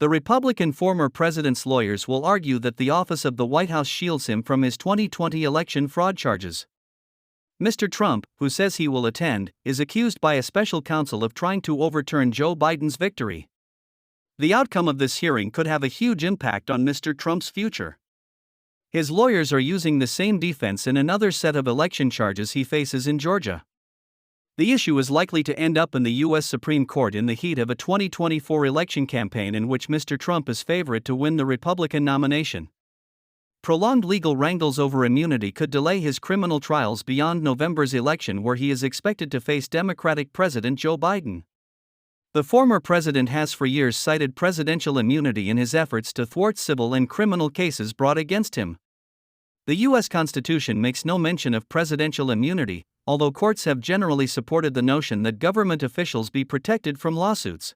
The Republican former president's lawyers will argue that the office of the White House shields him from his 2020 election fraud charges. Mr. Trump, who says he will attend, is accused by a special counsel of trying to overturn Joe Biden's victory. The outcome of this hearing could have a huge impact on Mr. Trump's future. His lawyers are using the same defense in another set of election charges he faces in Georgia. The issue is likely to end up in the U.S. Supreme Court in the heat of a 2024 election campaign in which Mr. Trump is favorite to win the Republican nomination. Prolonged legal wrangles over immunity could delay his criminal trials beyond November's election, where he is expected to face Democratic President Joe Biden. The former president has for years cited presidential immunity in his efforts to thwart civil and criminal cases brought against him. The U.S. Constitution makes no mention of presidential immunity, although courts have generally supported the notion that government officials be protected from lawsuits.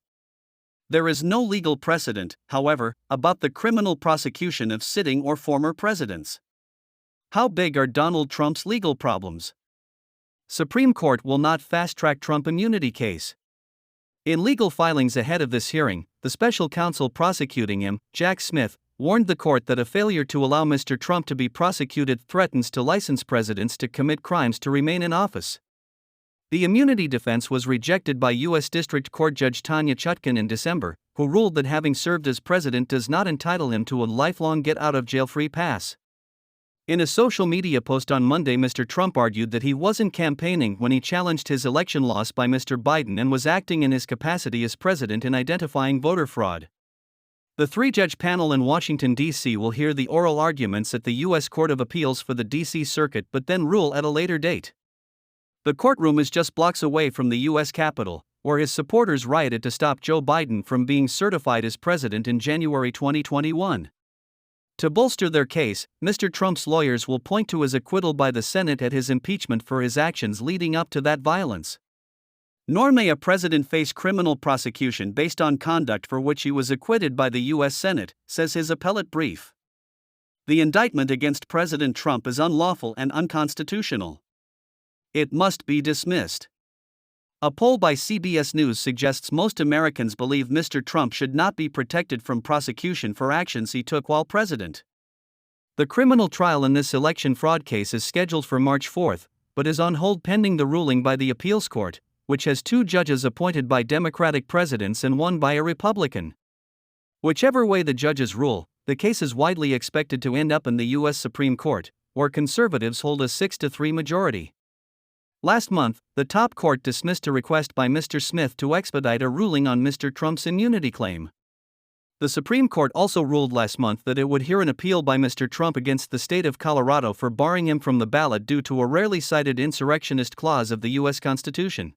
There is no legal precedent, however, about the criminal prosecution of sitting or former presidents. How big are Donald Trump's legal problems? Supreme Court will not fast-track Trump immunity case. In legal filings ahead of this hearing, the special counsel prosecuting him, Jack Smith, warned the court that a failure to allow Mr. Trump to be prosecuted threatens to license presidents to commit crimes to remain in office. The immunity defense was rejected by U.S. District Court Judge Tanya Chutkan in December, who ruled that having served as president does not entitle him to a lifelong get-out-of-jail-free pass. In a social media post on Monday, Mr. Trump argued that he wasn't campaigning when he challenged his election loss by Mr. Biden and was acting in his capacity as president in identifying voter fraud. The three-judge panel in Washington, D.C. will hear the oral arguments at the U.S. Court of Appeals for the D.C. Circuit but then rule at a later date. The courtroom is just blocks away from the U.S. Capitol, where his supporters rioted to stop Joe Biden from being certified as president in January 2021. To bolster their case, Mr. Trump's lawyers will point to his acquittal by the Senate at his impeachment for his actions leading up to that violence. Nor may a president face criminal prosecution based on conduct for which he was acquitted by the U.S. Senate, says his appellate brief. The indictment against President Trump is unlawful and unconstitutional. It must be dismissed. A poll by CBS News suggests most Americans believe Mr. Trump should not be protected from prosecution for actions he took while president. The criminal trial in this election fraud case is scheduled for March 4, but is on hold pending the ruling by the appeals court, which has two judges appointed by Democratic presidents and one by a Republican. Whichever way the judges rule, the case is widely expected to end up in the U.S. Supreme Court, where conservatives hold a 6-3 majority. Last month, the top court dismissed a request by Mr. Smith to expedite a ruling on Mr. Trump's immunity claim. The Supreme Court also ruled last month that it would hear an appeal by Mr. Trump against the state of Colorado for barring him from the ballot due to a rarely cited insurrectionist clause of the U.S. Constitution.